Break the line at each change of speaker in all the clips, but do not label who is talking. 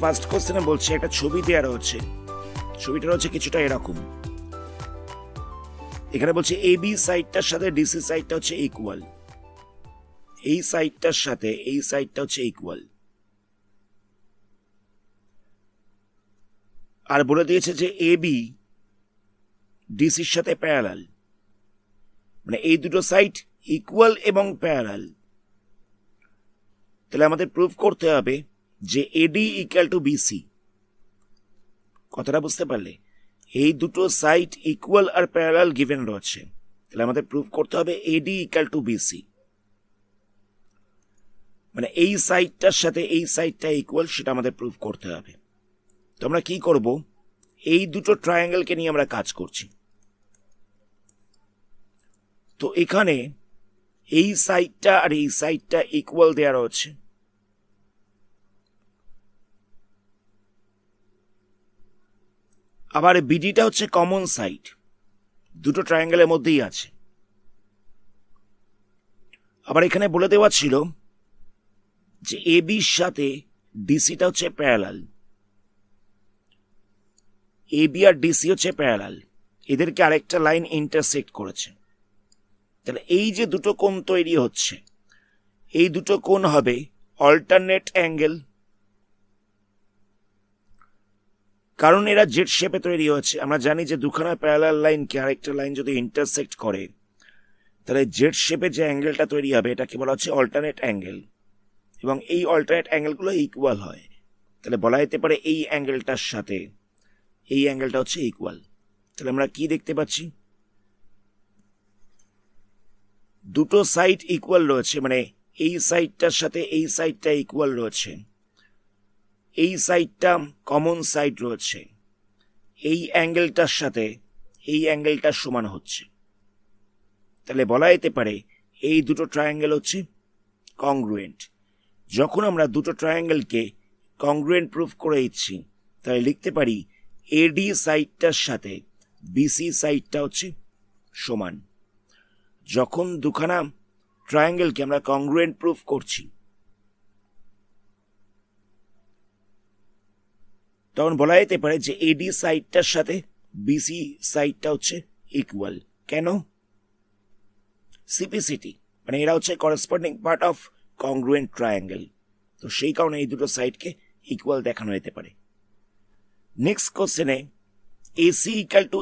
First কোশ্চেনে বলছে একটা ছবি দেওয়া রয়েছে, ছবিটা রয়েছে কিছুটা এরকম। এখানে বলছে এবি সাইডটার সাথে ডিসি সাইডটা হচ্ছে ইকুয়াল, এই সাইডটার সাথে এই সাইডটা হচ্ছে ইকুয়াল। আর বলে দিয়েছে যে এবি ডিসির সাথে প্যারালাল, মানে এই দুটো সাইড ইকুয়াল এবং প্যারালাল। তাহলে আমাদের প্রুফ করতে হবে যে এডি ইকুয়াল টু বিসি। কথাটা বুঝতে পারলে? এই দুটো side equal are parallel given রয়েছে, তাহলে আমাদের প্রুফ করতে হবে এডি ইকুয়াল টু বিসি, মানে এই সাইডটার সাথে এই সাইডটা ইকুয়াল, সেটা আমাদের প্রুফ করতে হবে। তো আমরা কি করব, এই দুটো ট্রায়াঙ্গেলকে নিয়ে আমরা কাজ করছি। তো এখানে এই সাইডটা আর এই সাইডটা ইকুয়াল দেওয়া রয়েছে, আবার বিডিটা হচ্ছে কমন সাইড, দুটো ট্রায়াঙ্গেলের মধ্যেই আছে। আবার এখানে বলে দেওয়া ছিল যে এবির সাথে ডিসিটা হচ্ছে প্যারালাল, এবি আর ডিসি হচ্ছে প্যারালাল, এদেরকে আরেকটা লাইন ইন্টারসেক্ট করেছে। তাহলে এই যে দুটো কোণ তৈরি হচ্ছে, এই দুটো কোণ হবে অল্টারনেট অ্যাঙ্গেল, কারণ এরা জেড শেপে তৈরি হয়েছে। আমরা জানি যে দুখানা প্যারালাল লাইনকে আরেকটা লাইন যদি ইন্টারসেক্ট করে, তাহলে জেড শেপে যে অ্যাঙ্গেলটা তৈরি হবে এটাকে বলা হচ্ছে অল্টারনেট অ্যাঙ্গেল, এবং এই অল্টারনেট অ্যাঙ্গেলগুলো ইকুয়াল হয়। তাহলে বলা যেতে পারে এই অ্যাঙ্গেলটার সাথে এই অ্যাঙ্গেলটা হচ্ছে ইকুয়াল। তাহলে আমরা কি দেখতে পাচ্ছি, দুটো সাইড ইকুয়াল রয়েছে, মানে এই সাইডটার সাথে এই সাইডটা ইকুয়াল রয়েছে, এই সাইডটা কমন সাইড রয়েছে, এই অ্যাঙ্গেলটার সাথে এই অ্যাঙ্গেলটা সমান হচ্ছে। তাহলে বলা যেতে পারে এই দুটো ট্রায়াঙ্গেল হচ্ছে কংগ্রুয়েন্ট। যখন আমরা দুটো ট্রায়াঙ্গেলকে কংগ্রুয়েন্ট প্রুফ করে দিচ্ছি, তাহলে লিখতে পারি এডি সাইডটার সাথে বিসি সাইডটা হচ্ছে সমান। যখন দুখানা ট্রায়াঙ্গেলকে আমরা কংগ্রুয়েন্ট প্রুফ করছি, তখন বলা যেতে পারে যে এডি সাইডটার সাথে বিসি সাইডটা হচ্ছে ইকুয়াল। কেন? সিপিসিটি, মানে এরা হচ্ছে করেসপন্ডিং পার্ট অফ কংগ্রুয়েন্ট ট্রায়াঙ্গেল, তো সেই কারণে এই দুটো সাইডকে ইকুয়াল দেখানো যেতে পারে। নেক্সট কোশ্চেনে এসি ইকুয়াল টু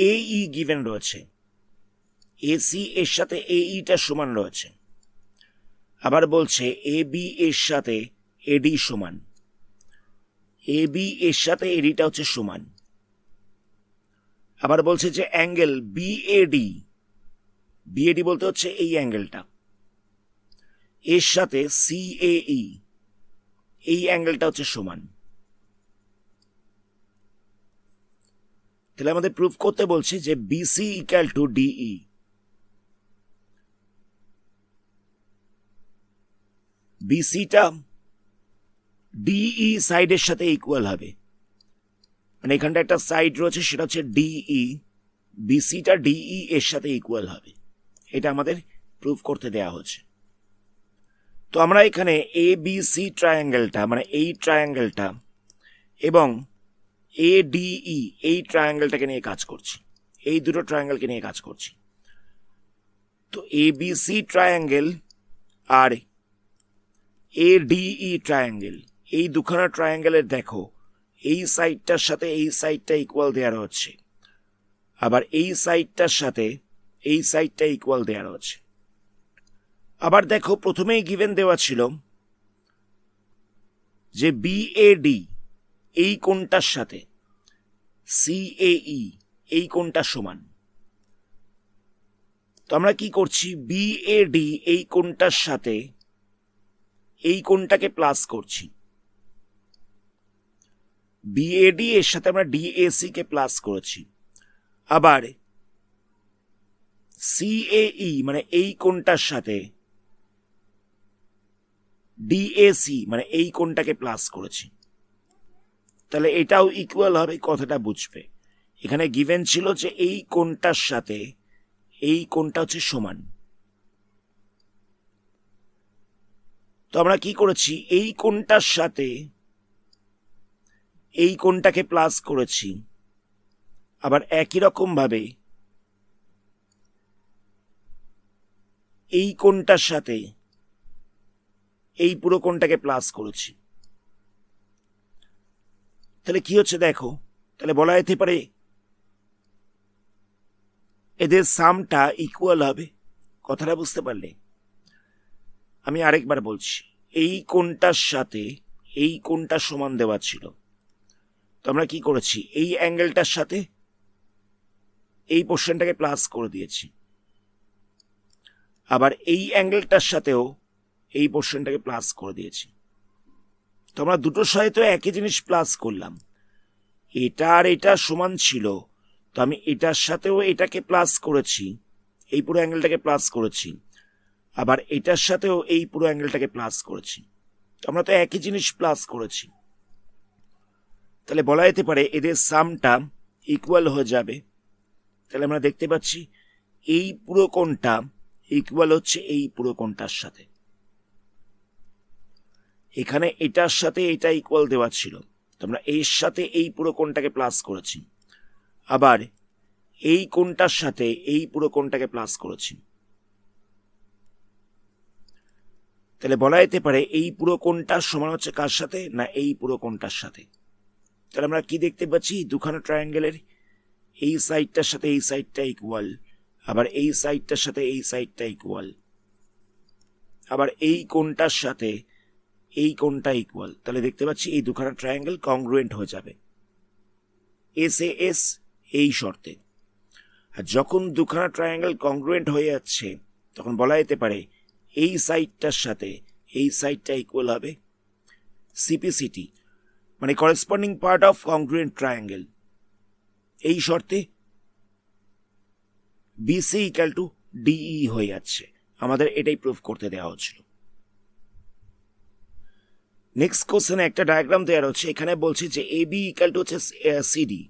এই গিভেন রয়েছে, এসি এর সাথে এইটা সমান রয়েছে। আবার বলছে এবি এর সাথে এডি সমান, এবি এর সাথে এডিটা হচ্ছে সমান। আবার বলছে যে অ্যাঙ্গেল বিএডি, বিএডি বলতে হচ্ছে এই অ্যাঙ্গেলটা, এর সাথে সিএই, এই অ্যাঙ্গেলটা হচ্ছে সমান। তাহলে আমাদের প্রুফ করতে বলছে যে বিসি ইকুয়াল টু ডিই, বিসিটা ডিই সাইডের সাথে ইকুয়াল হবে, মানে এখানটা একটা সাইড রয়েছে সেটা হচ্ছে ডিই, বিসিটা ডিই এর সাথে ইকুয়াল হবে। এটা আমাদের প্রুফ করতে দেয়া হচ্ছে। তো আমরা এখানে এ বি সি ট্রায়াঙ্গেলটা, মানে এই ট্রায়াঙ্গেলটা এবং এডিই এই ট্রায়াঙ্গেলটাকে নিয়ে কাজ করছি, এই দুটো ট্রায়াঙ্গেলকে নিয়ে কাজ করছি। তো এবিসি ট্রায়াঙ্গেল আর এডিই ট্রায়াঙ্গেল, এই দুখানা ট্রায়াঙ্গেলের দেখো এই সাইডটার সাথে এই সাইডটা ইকুয়াল দেওয়া হচ্ছে, আবার এই সাইডটার সাথে এই সাইডটা ইকুয়াল দেওয়া হচ্ছে। আবার দেখো প্রথমেই গিভেন দেওয়া ছিল যে বিএডি এই কোণটার সাথে সিএই এই কোণটা সমান। তো আমরা কি করছি, বিএডি এই কোণটার সাথে এই কোণটাকে প্লাস করছি, বিএডি এর সাথে আমরা ডিএসি কে প্লাস করেছি। আবার সিএই মানে এই কোণটার সাথে ডিএসি মানে এই কোণটাকে প্লাস করেছি। তাহলে এটাও ইকুয়াল হবে, কথাটা বুঝবে। এখানে গিভেন ছিল যে এই কোণটার সাথে এই কোণটা হচ্ছে সমান। তো আমরা কি করেছি, এই কোণটার সাথে এই কোণটাকে প্লাস করেছি, আবার একই রকম ভাবে এই কোণটার সাথে এই পুরো কোণটাকে প্লাস করেছি। তাহলে কি হচ্ছে দেখো, তাহলে বলা যেতে পারে এদের সামটা ইকুয়াল হবে। কথাটা বুঝতে পারলে? আমি আরেকবার বলছি, এই কোণটার সাথে এই কোণটা সমান দেওয়া ছিল, তো আমরা কি করেছি, এই অ্যাঙ্গেলটার সাথে এই পোর্শনটাকে প্লাস করে দিয়েছি, আবার এই অ্যাঙ্গেলটার সাথেও এই পোর্শনটাকে প্লাস করে দিয়েছি। তো আমরা দুটোর সাথে তো একই জিনিস প্লাস করলাম, এটা আর এটা সমান ছিল, তো আমি এটার সাথেও এটাকে প্লাস করেছি, এই পুরো অ্যাঙ্গেলটাকে প্লাস করেছি, আবার এটার সাথেও এই পুরো অ্যাঙ্গেলটাকে প্লাস করেছি, তো আমরা তো একই জিনিস প্লাস করেছি। তাহলে বলা যেতে পারে এদের সামটা ইকুয়াল হয়ে যাবে। তাহলে আমরা দেখতে পাচ্ছি এই পুরো কোণটা ইকুয়াল হচ্ছে এই পুরো কোণটার সাথে। এখানে এটার সাথে এটা ইকুয়াল দেওয়া ছিল, তো আমরা এর সাথে এই পুরো কোণটাকে প্লাস করেছি, আবার এই কোণটার সাথে এই পুরো কোণটাকে প্লাস করেছি। তাহলে বলা যেতে পারে এই পুরো কোণটা সমান হচ্ছে কার সাথে, না এই পুরো কোণটার সাথে। তাহলে আমরা কি দেখতে পাচ্ছি, দুখানা ট্রায়াঙ্গেলের এই সাইডটার সাথে এই সাইডটা ইকুয়াল, আবার এই সাইডটার সাথে এই সাইডটা ইকুয়াল, আবার এই কোণটার সাথে এই কোণটা ইকুয়াল। তাহলে দেখতে পাচ্ছি এই দুখানা ট্রায়াঙ্গেল কংগ্রুয়েন্ট হয়ে যাবে এস এ এস এই শর্তে। আর যখন দুখানা ট্রায়াঙ্গেল কংগ্রুয়েন্ট হয়ে যাচ্ছে তখন বলা যেতে পারে এই সাইডটার সাথে এই সাইডটা ইকুয়াল হবে সিপিসিটি, মানে করেসপন্ডিং পার্ট অফ কংগ্রুয়েন্ট ট্রায়াঙ্গেল। এই শর্তে বিসি ইকুয়াল টু ডিই হয়ে যাচ্ছে। আমাদের এটাই প্রুফ করতে দেওয়া হচ্ছিল। নেক্সট কোশ্চেনে একটা ডায়াগ্রাম দেওয়া হচ্ছে, এখানে বলছে যে এ বি ইকুয়াল টু হচ্ছে সিডি,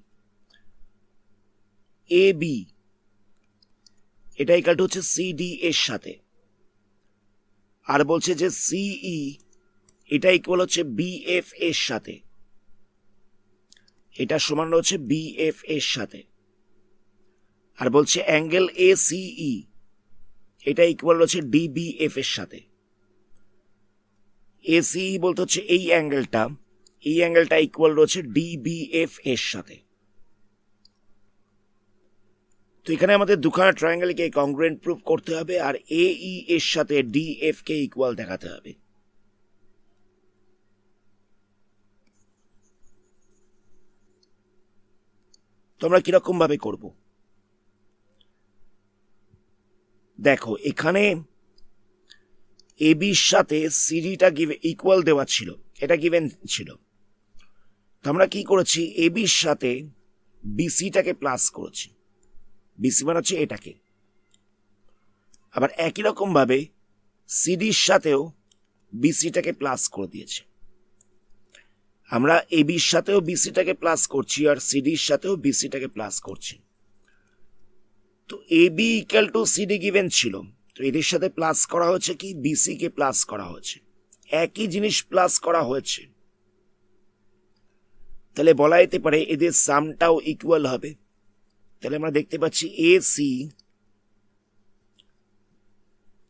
এ বি এটা ইকুয়াল টু হচ্ছে সিডি এর সাথে, আর বলছে যে সিই এটা ইকুয়াল হচ্ছে বিএফ এর সাথে, এটা সমান হচ্ছে বিএফ এর সাথে, আর বলছে অ্যাঙ্গেল এ সিই এটা ইকুয়াল হচ্ছে ডিবিএফ এর সাথে। এসিই বলতে হচ্ছে এই অ্যাঙ্গেলটা ইকুয়াল রয়েছে ডিবিএফ এর সাথে। তো এখানে আমাদের দুখানা ট্রায়াঙ্গেলকে কংগ্রুয়েন্ট প্রুফ করতে হবে, আর এই এর সাথে ডিএফ কে ইকুয়াল দেখাতে হবে। তো আমরা কিরকম ভাবে করব দেখো, এখানে এ বির সাথে সিডিটা ইকুয়াল দেওয়া ছিল, এটা গিভেন ছিল, তো আমরা কি করেছি, এ বির সাথে বিসিটাকে প্লাস করেছি, বিসি মানে হচ্ছে এটাকে, আবার একই রকম ভাবে সিডির সাথেও বিসিটাকে প্লাস করে দিয়েছে। আমরা এ বির সাথেও বিসিটাকে প্লাস করছি আর সিডির সাথেও বিসিটাকে প্লাস করছি। তো A B equal to CD given ছিল, তো এদের সাথে প্লাস করা হচ্ছে কি, বিসি কে প্লাস করা হচ্ছে, একই জিনিস প্লাস করা হয়েছে। তাহলে বলা যেতে পারে এদের সামটাও ইকুয়াল হবে। তাহলে আমরা দেখতে পাচ্ছি এ সি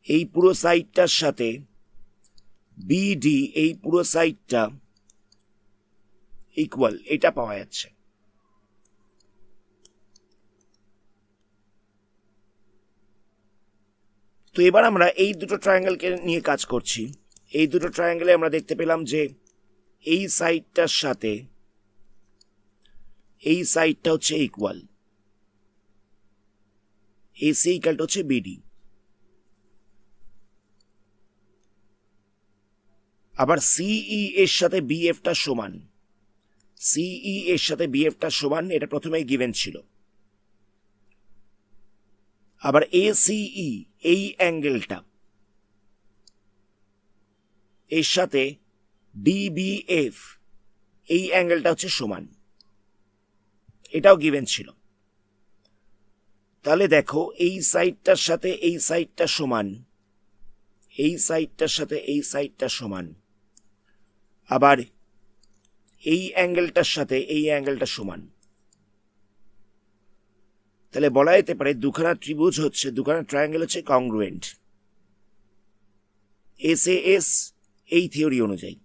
এই পুরো সাইডটার সাথে বিডি এই পুরো সাইডটা ইকুয়াল, এটা পাওয়া যাচ্ছে। তো এবার আমরা এই দুটো ট্রায়াঙ্গেলকে নিয়ে কাজ করছি। এই দুটো ট্রায়াঙ্গেলে আমরা দেখতে পেলাম যে এই সাইডটার সাথে এই সাইডটা হচ্ছে ইকুয়াল, এসি ইকুয়াল হচ্ছে বিডি, আবার সিই এর সাথে বিএফটা সমান, সিই এর সাথে বিএফটা সমান, এটা প্রথমেই গিভেন ছিল। আবার এসিই এই অ্যাঙ্গেলটা এর সাথে ডিবিএফ এই অ্যাঙ্গেলটা হচ্ছে সমান, এটাও গিভেন ছিল। তাহলে দেখো এই সাইডটার সাথে এই সাইডটা সমান, এই সাইডটার সাথে এই সাইডটা সমান, আবার এই অ্যাঙ্গেলটার সাথে এই অ্যাঙ্গেলটা সমান, তাহলে বলা যেতে পারে দুখানা ত্রিভুজ হচ্ছে, দুখানা ট্রায়াঙ্গেল হচ্ছে কংগ্রুয়েন্ট। SAS এই থিওরি অনুযায়ী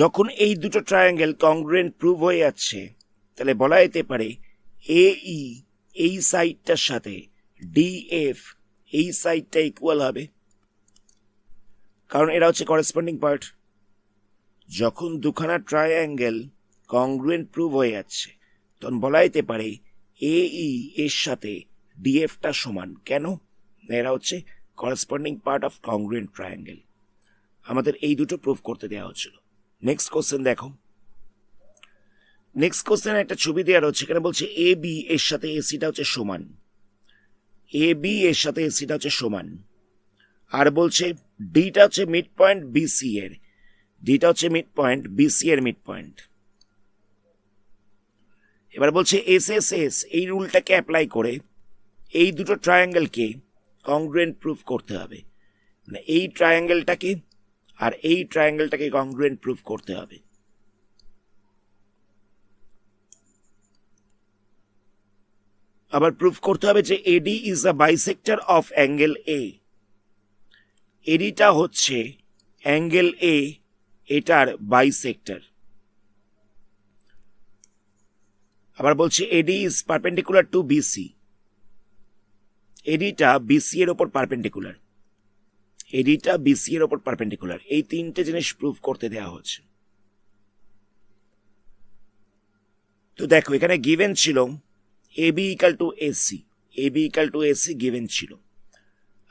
যখন এই দুটো ট্রায়াঙ্গেল কংগ্রুয়েন্ট প্রুভ হয়ে যাচ্ছে, তাহলে বলা যেতে পারে AE এই সাইডটার সাথে DF এই সাইডটা ইকুয়াল হবে, কারণ এরা হচ্ছে করেসপন্ডিং পার্ট। যখন দুখানা ট্রায়াঙ্গেল কংগ্রুয়েন্ট প্রুভ হয়ে যাচ্ছে, তখন বলা যেতে পারে AE এর সাথে DFটা সমান। কেন? এরা হচ্ছে করেসপন্ডিং পার্ট অফ কংগ্রুয়েন্ট ট্রায়াঙ্গেল। আমাদের এই দুটো প্রুভ করতে দেওয়া হচ্ছিল। নেক্সট কোশ্চেন দেখো, নেক্সট কোশ্চেন একটা ছবি দেওয়া রয়েছে, এখানে বলছে AB এর সাথে ACটা হচ্ছে সমান, AB এর সাথে ACটা হচ্ছে সমান, আর বলছে ডিটা হচ্ছে মিড পয়েন্ট BC এর, ডিটা হচ্ছে মিড পয়েন্ট BC এর মিড পয়েন্ট। এবার বলছে SSS এই রুলটাকে অ্যাপ্লাই করে এই দুটো ট্রায়াঙ্গেলকে কংগ্রুয়েন্ট প্রুফ করতে হবে, মানে এই ট্রায়াঙ্গেলটাকে আর এই ট্রায়াঙ্গেলটাকে কংগ্রুয়েন্ট প্রুফ করতে হবে। আবার প্রুফ করতে হবে যে AD is a bisector of angle A, এডিটা হচ্ছে অ্যাঙ্গেল A এটার বাইসেক্টর। আবার বলছে AD is perpendicular to BC, এডিটা BC এর ওপর পারপেন্ডিকুলার, এডিটা BC এর ওপর পারপেন্ডিকুলার। এই তিনটে জিনিস প্রুফ করতে দেওয়া হচ্ছে। তো দেখো এখানে গিভেন ছিল AB equal to AC, AB equal to AC given ছিল।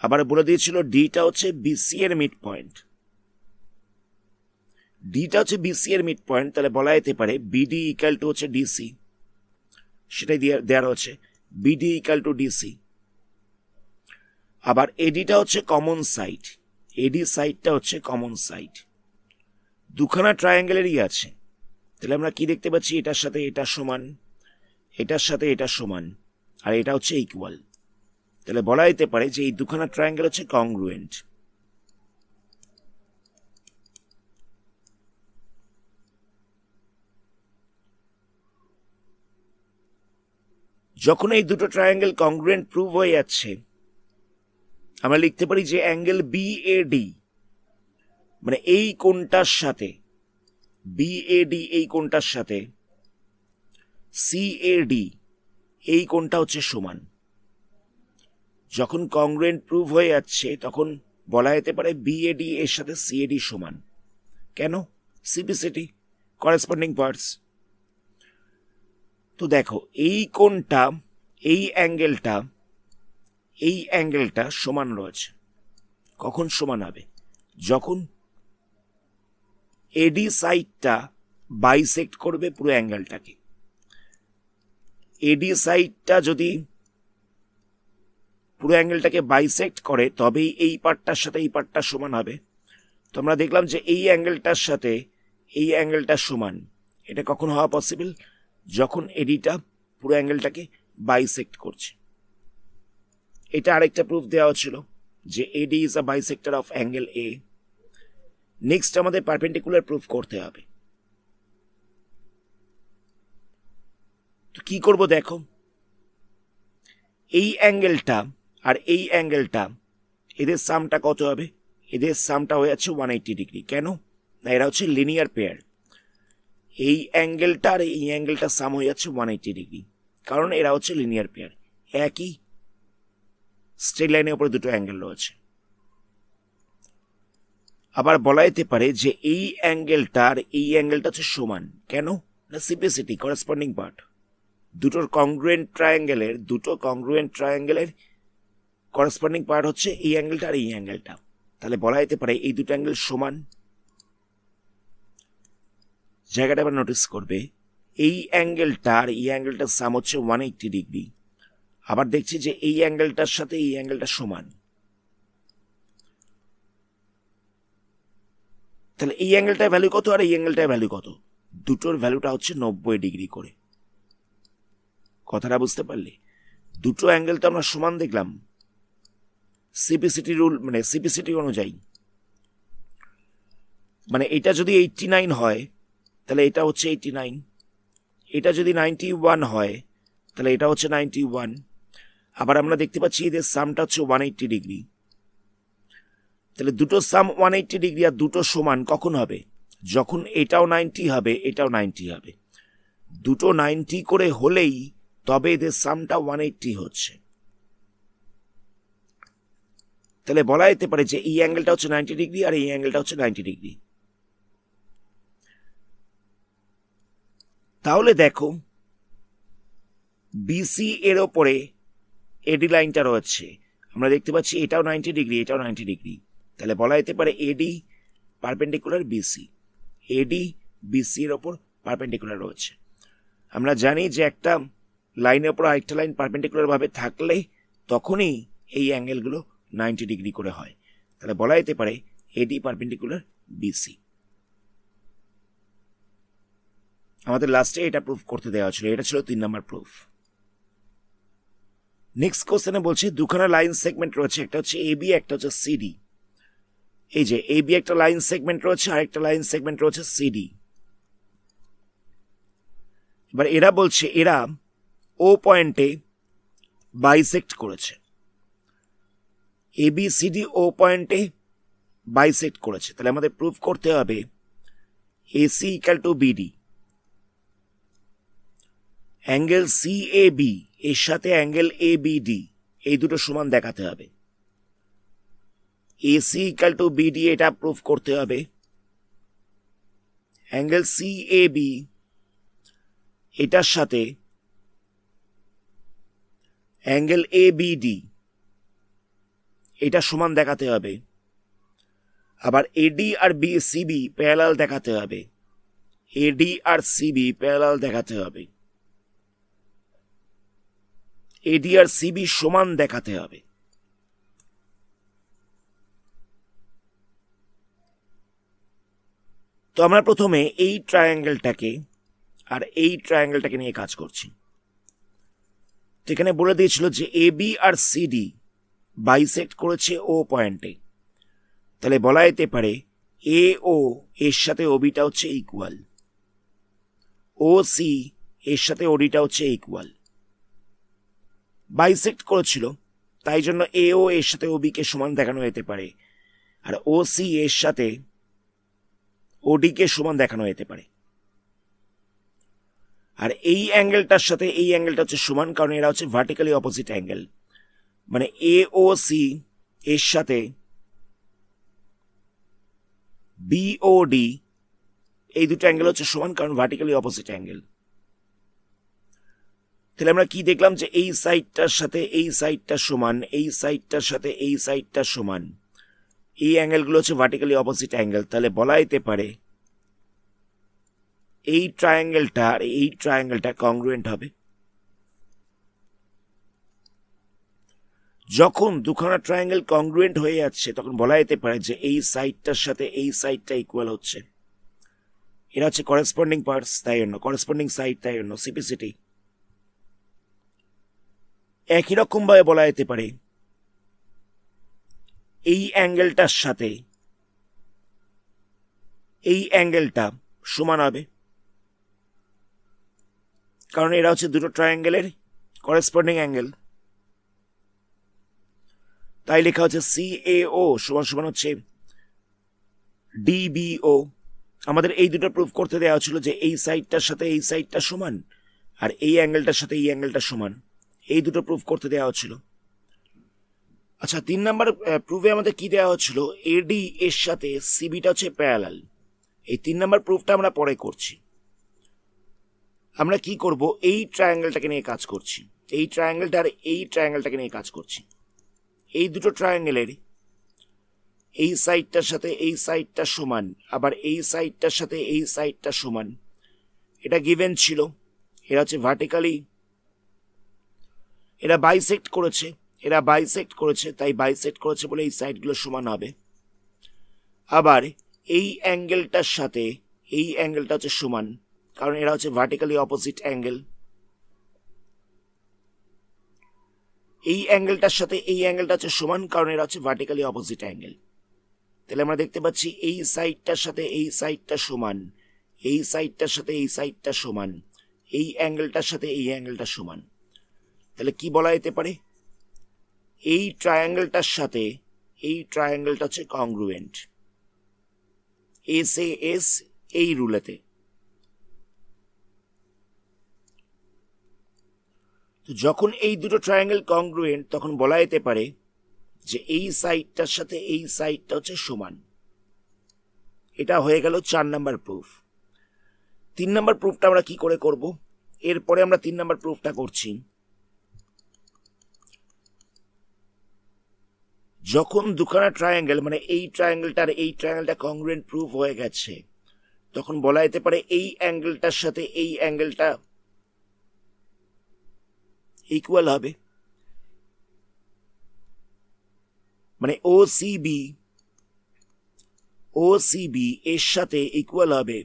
আবার বলে দিয়েছিল ডিটা হচ্ছে BC এর মিড পয়েন্ট, ডিটা হচ্ছে BC এর মিড পয়েন্ট, তাহলে বলা যেতে পারে BD ইকাল টু হচ্ছে DC, সেটাই দেওয়া হচ্ছে BD ইকাল টু DC। আবার এডিটা হচ্ছে কমন সাইড, এডি সাইডটা হচ্ছে কমন সাইড, দুখানা ট্রায়াঙ্গেলেরই আছে। তাহলে আমরা কি দেখতে পাচ্ছি, এটার সাথে এটা সমান, এটার সাথে এটা সমান, আর এটা হচ্ছে ইকুয়াল। তাহলে বলা যেতে পারে যে এই দুখানা ট্রায়াঙ্গেল হচ্ছে কংগ্রুয়েন্ট। যখন এই দুটো ট্রায়াঙ্গেল কংগ্রুয়েন্ট প্রুভ হয়ে যাচ্ছে, আমরা লিখতে পারি যে অ্যাঙ্গেল BAD, মানে এই কোণটার সাথে BAD এই কোণটার সাথে CAD এই কোণটা হচ্ছে সমান। যখন কংগ্রুয়েন্ট প্রুভ হয়ে যাচ্ছে তখন বলা যেতে পারে BAD এর সাথে CAD সমান। কেন? সিপিসিটি, করেসপন্ডিং পার্টস। তো দেখো এই কোণটা, এই অ্যাঙ্গেলটা সমান রয়েছে। কখন সমান হবে? যখন এডি সাইডটা বাইসেক্ট করবে পুরো অ্যাঙ্গেলটাকে। এডি সাইডটা যদি পুরো অ্যাঙ্গেলটাকে বাইসেক্ট করে তবেই এই পার্টটার সাথে এই পার্টটা সমান হবে। তো আমরা দেখলাম যে এই অ্যাঙ্গেলটার সাথে এই অ্যাঙ্গেলটা সমান। এটা কখন হওয়া পসিবল? যখন এডিটা পুরো অ্যাঙ্গেলটাকে বাইসেক্ট করছে। এটা আরেকটা প্রুফ দেওয়া ছিল যে AD is a bisector of angle A। Next আমাদের পারপেন্ডিকুলার প্রুফ করতে হবে। তো কি করব দেখো, এই অ্যাঙ্গেলটা আর এই অ্যাঙ্গেলটা এদের সামটা কত হবে? এদের সামটা হয়ে যাচ্ছে 180 ডিগ্রি। কেন? না, এরা হচ্ছে লিনিয়ার পেয়ার। এই অ্যাঙ্গেলটা আর এই অ্যাঙ্গেলটা সাম হয়ে যাচ্ছে 180 ডিগ্রি, কারণ এরা হচ্ছে লিনিয়ার পেয়ার। একই স্ট্রেট লাইনের উপরে দুটো অ্যাঙ্গেল রয়েছে। আবার বলা যেতে পারে যে এই অ্যাঙ্গেলটা আর এই অ্যাঙ্গেলটা হচ্ছে সমান। কেন? না, সিপিসিটি, করেসপন্ডিং পার্ট। দুটো কংগ্রুয়েন্ট ট্রায়াঙ্গেলের করেসপন্ডিং পার্ট হচ্ছে এই অ্যাঙ্গেলটা আর এই অ্যাঙ্গেলটা। তাহলে বলা যেতে পারে এই দুটো অ্যাঙ্গেল সমান। জায়গাটা আবার নোটিস করবে, এই অ্যাঙ্গেলটা আর এই অ্যাঙ্গেলটার সাম হচ্ছে 180 ডিগ্রি। আবার দেখছি যে এই অ্যাঙ্গেলটার সাথে এই অ্যাঙ্গেলটা সমান। তাহলে এই অ্যাঙ্গেলটার ভ্যালু কত আর এই অ্যাঙ্গেলটার ভ্যালু কত? দুটোর ভ্যালুটা হচ্ছে 90 ডিগ্রি করে। কথাটা বুঝতে পারলে? দুটো অ্যাঙ্গেল তো আমরা সমান দেখলাম সিপিসিটি রুল, মানে সিপিসিটি অনুযায়ী। মানে এটা যদি 89 হয় তাহলে এটা হচ্ছে 89, এটা যদি 91 হয় তাহলে এটা হচ্ছে 91। আবার আমরা দেখতে পাচ্ছি এদের সামটা হচ্ছে 180 ডিগ্রি। তাহলে দুটো সাম 180 ডিগ্রি আর দুটো সমান কখন হবে? যখন এটাও 90 হবে এটাও 90 হবে। দুটো 90 করে হলেই তবে এদের সামটা 180 হচ্ছে। তাহলে বলা যেতে পারে যে এই অ্যাঙ্গেলটা হচ্ছে 90 ডিগ্রি আর এই অ্যাঙ্গেলটা হচ্ছে 90 ডিগ্রি। তাহলে দেখো বিসি এর ওপরে এডি লাইনটা রয়েছে, আমরা দেখতে পাচ্ছি এটাও 90 ডিগ্রি এটাও 90 ডিগ্রি। তাহলে বলা যেতে পারে এডি পারপেন্ডিকুলার বিসি, এডি বিসি এর ওপর পারপেন্ডিকুলার রয়েছে। আমরা জানি যে একটা লাইনের ওপর আরেকটা লাইন পারপেন্ডিকুলার ভাবে থাকলে তখনই এই অ্যাঙ্গেলগুলো 90 ডিগ্রি করে হয়। তাহলে বলা যেতে পারে এডি পারপেন্ডিকুলার বিসি। আমাদের লাস্টে এটা প্রুফ করতে দেওয়া ছিল, এটা ছিল 3 নম্বর প্রুফ। নেক্সট কোশ্চেনে বলছে দুখানা লাইন সেগমেন্ট রয়েছে, একটা হচ্ছে এবি একটা হচ্ছে সিডি। এই যে এবি একটা লাইন সেগমেন্ট রয়েছে আর একটা লাইন সেগমেন্ট রয়েছে সিডি। এবার এরা বলছে এরা ও পয়েন্টে বাইসেক্ট করেছে, এবি সিডি ও পয়েন্টে বাইসেক্ট করেছে। তাহলে আমাদের প্রুফ করতে হবে AC equal to BD, angle C A B এর সাথে অ্যাঙ্গেল এ বিডি এই দুটো সমান দেখাতে হবে। এসি ইকাল টু বিডি এটা প্রুফ করতে হবে, অ্যাঙ্গেল সি এ বি এটার সাথে অ্যাঙ্গেল এ বিডি এটা সমান দেখাতে হবে। আবার এডি আর বি সিবি প্যারালাল দেখাতে হবে, এডি আর সিবি প্যারালাল দেখাতে হবে, এডি আর সিবি সমান দেখাতে হবে। তো আমরা প্রথমে এই ট্রায়াঙ্গেলটাকে আর এই ট্রায়াঙ্গেলটাকে নিয়ে কাজ করছি। তো এখানে বলে দিয়েছিল যে এবি আর সিডি বাইসেক্ট করেছে ও পয়েন্টে। তাহলে বলা যেতে পারে এ ও এর সাথে ওবিটা হচ্ছে ইকুয়াল, ও সি এর সাথে ওডিটা হচ্ছে ইকুয়াল। বাইসেক্ট করেছিল তাই জন্য এ ও এর সাথে ওবি কে সমান দেখানো যেতে পারে, আর ও সি এর সাথে ওডি কে সমান দেখানো যেতে পারে। আর এই অ্যাঙ্গেলটার সাথে এই অ্যাঙ্গেলটা হচ্ছে সমান, কারণ এরা হচ্ছে ভার্টিক্যালি অপোজিট অ্যাঙ্গেল। মানে এ ও সি এর সাথে বিওডি এই দুটো অ্যাঙ্গেল হচ্ছে সমান, কারণ ভার্টিক্যালি অপোজিট অ্যাঙ্গেল। তাহলে আমরা কি দেখলাম যে এই সাইডটার সাথে এই সাইডটা সমান, এই সাইডটার সাথে এই সাইডটা সমান, এই অ্যাঙ্গেলগুলো হচ্ছে ভার্টিক্যালি অপোজিট অ্যাঙ্গেল। তাহলে বলা যেতে পারে এই ট্রায়াঙ্গেলটা আর এই ট্রায়াঙ্গেলটা কংগ্রুয়েন্ট হবে। যখন দুখানা ট্রায়াঙ্গেল কংগ্রুয়েন্ট হয়ে যাচ্ছে তখন বলা যেতে পারে যে এই সাইডটার সাথে এই সাইডটা ইকুয়াল হচ্ছে। এরা হচ্ছে করেসপন্ডিং পার্টস, তাই জন্য করেসপন্ডিং সাইড, তাই জন্য সিপিসিটি। একই রকম ভাবে বলা যেতে পারে এই অ্যাঙ্গেলটার সাথে এই অ্যাঙ্গেলটা সমান হবে, কারণ এরা হচ্ছে দুটো ট্রায়াঙ্গেলের করেসপন্ডিং অ্যাঙ্গেল। তাই লেখা হচ্ছে সিএও সমান সমান হচ্ছে ডিবিও। আমাদের এই দুটো প্রুফ করতে দেওয়া ছিল যে এই সাইডটার সাথে এই সাইডটা সমান আর এই অ্যাঙ্গেলটার সাথে এই অ্যাঙ্গেলটা সমান, এই দুটো প্রুফ করতে দেওয়া হচ্ছিল। আচ্ছা, 3 নাম্বার প্রুফে আমাদের কি দেওয়া হচ্ছিল, এডি এর সাথে সিবিটা হচ্ছে প্যারালাল। এই 3 নাম্বার প্রুফটা আমরা পরে করছি। আমরা কি করব, এই ট্রায়াঙ্গেলটাকে নিয়ে কাজ করছি, এই ট্রায়াঙ্গেলটা আর এই ট্রায়াঙ্গেলটাকে নিয়ে কাজ করছি। এই দুটো ট্রায়াঙ্গেলের এই সাইডটার সাথে এই সাইডটা সমান, আবার এই সাইডটার সাথে এই সাইডটা সমান, এটা গিভেন ছিল। এরা হচ্ছে ভার্টিক্যালি, এরা বাইসেক্ট করেছে, তাই বাইসেক্ট করেছে বলে এই সাইডগুলো সমান হবে। আবার এই অ্যাঙ্গেলটার সাথে এই অ্যাঙ্গেলটা হচ্ছে সমান, কারণ এরা হচ্ছে ভার্টিক্যালি অপোজিট অ্যাঙ্গেল। এই অ্যাঙ্গেলটার সাথে এই অ্যাঙ্গেলটা হচ্ছে সমান, কারণ এরা হচ্ছে ভার্টিক্যালি অপোজিট অ্যাঙ্গেল। তাহলে আমরা দেখতে পাচ্ছি এই সাইডটার সাথে এই সাইডটা সমান, এই সাইডটার সাথে এই সাইডটা সমান, এই অ্যাঙ্গেলটার সাথে এই অ্যাঙ্গেলটা সমান। তাহলে কি বলা যেতে পারে, এই ট্রায়াঙ্গেলটার সাথে এই ট্রায়াঙ্গেলটা হচ্ছে কংগ্রুয়েন্ট, এস এ এস এই রুলেতে। তো যখন এই দুটো ট্রায়াঙ্গেল কংগ্রুয়েন্ট তখন বলা যেতে পারে যে এই সাইডটার সাথে এই সাইডটা হচ্ছে সমান। এটা হয়ে গেল 4 নাম্বার প্রুফ। 3 নাম্বার প্রুফটা আমরা কি করে করব, এরপরে আমরা 3 নাম্বার প্রুফটা করছি। যখন দুখানা ট্রায়াঙ্গেল মানে এই ট্রায়াঙ্গেলটা আর এই ট্রায়াঙ্গেলটা কংগ্রুয়েন্ট প্রুফ হয়ে গেছে তখন বলা যেতে পারে এই অ্যাঙ্গেলটার সাথে এই অ্যাঙ্গেলটা ইকুয়াল হবে, মানে OCB এর সাথে ইকুয়াল হবে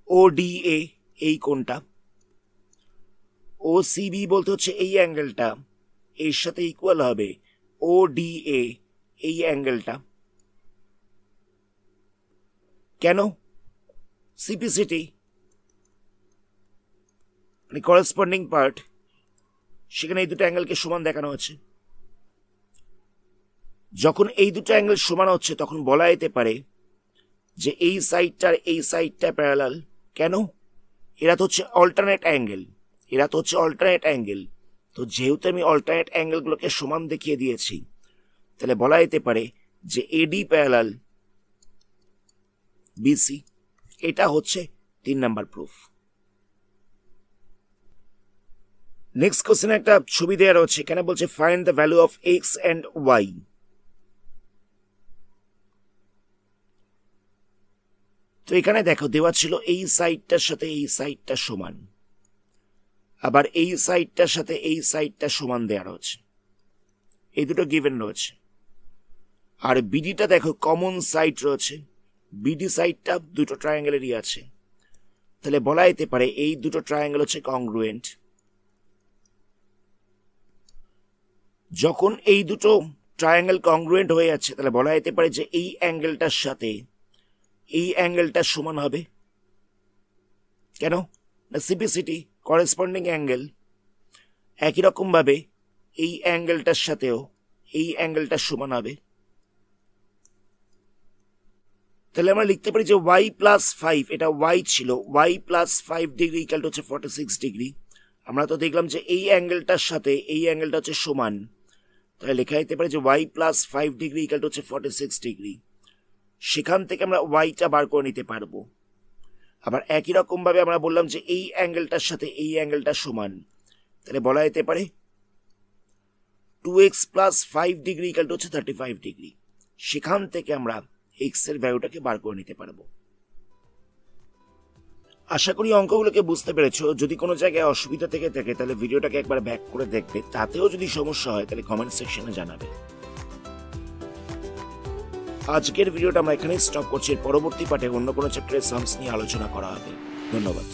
ODA এই কোণটা। OCB বলতে হচ্ছে এই অ্যাঙ্গেলটা, এর সাথে ইকুয়াল হবে ODA এই অ্যাঙ্গেলটা। কেন? সিপিসিটি মানে করেসপন্ডিং পার্ট, সেখানে এই দুটো অ্যাঙ্গেলকে সমান দেখানো হচ্ছে। যখন এই দুটো অ্যাঙ্গেল সমান হচ্ছে তখন বলা যেতে পারে যে এই সাইডটার এই সাইডটা প্যারালাল। কেন? এরা তো হচ্ছে অল্টারনেট অ্যাঙ্গেল, তো যেহেতু আমি অল্টারনেট অ্যাঙ্গেলগুলোকে সমান দেখিয়ে দিয়েছি তাহলে বলা যেতে পারে যে AD প্যারালাল BC। এটা হচ্ছে 3 নাম্বার প্রুফ। নেক্সট কোশ্চেনে একটা ছবি দেওয়া রয়েছে, এখানে বলছে find the value of X and Y. তো এখানে দেখো দেওয়া ছিল এই সাইডটার সাথে এই সাইডটা সমান, আবার এই সাইডটার সাথে এই সাইডটা সমান দেওয়া রয়েছে, এই দুটো গিভেন রয়েছে। আর বিডিটা দেখো কমন সাইড রয়েছে, বিডি সাইডটা দুটো ট্রায়াঙ্গেলেরই আছে। তাহলে বলা যেতে পারে এই দুটো ট্রায়াঙ্গেল হচ্ছে কংগ্রুয়েন্ট। যখন এই দুটো ট্রায়াঙ্গেল কংগ্রুয়েন্ট হয়ে যাচ্ছে তাহলে বলা যেতে পারে যে এই অ্যাঙ্গেলটার সাথে এই অ্যাঙ্গেলটা সমান হবে। কেন? না সিপিসিটি করেসপন্ডিং অ্যাঙ্গেল। একই রকম ভাবে এই অ্যাঙ্গেলটার সাথেও এই অ্যাঙ্গেলটা সমান হবে। তাহলে আমরা লিখতে পারি যে y+5, এটা y ছিল, y+5 ডিগ্রি ইকুয়াল টু হচ্ছে 46 ডিগ্রি। আমরা তো দেখলাম যে এই অ্যাঙ্গেলটার সাথে এই অ্যাঙ্গেলটা হচ্ছে সমান, তাহলে লেখা যেতে পারে যে y+5 ডিগ্রি ইকুয়াল টু হচ্ছে 46 ডিগ্রি। সেখান থেকে আমরা ওয়াইটা বার করে নিতে পারবো। আবার একই রকম ভাবে আমরা বললাম যে এই অ্যাঙ্গেলটার সাথে এই অ্যাঙ্গেলটা সমান, তাহলে বলা যেতে পারে 2x+5 ডিগ্রি ইকুয়াল টু হচ্ছে 35 ডিগ্রি। সেখান থেকে আমরা x এর ভ্যালুটাকে বার করে নিতে পারবো। আশা করি অঙ্কগুলোকে বুঝতে পেরেছো। যদি কোনো জায়গায় অসুবিধা থেকে থাকে তাহলে ভিডিওটাকে একবার ব্যাক করে দেখবে, তাতেও যদি সমস্যা হয় তাহলে কমেন্ট সেকশনে জানাবে। আজকের ভিডিওটা আমরা এখানেই স্টপ করছি। পরবর্তী পার্টে অন্য কোনো চ্যাপ্টারের সামস নিয়ে আলোচনা করা হবে। ধন্যবাদ।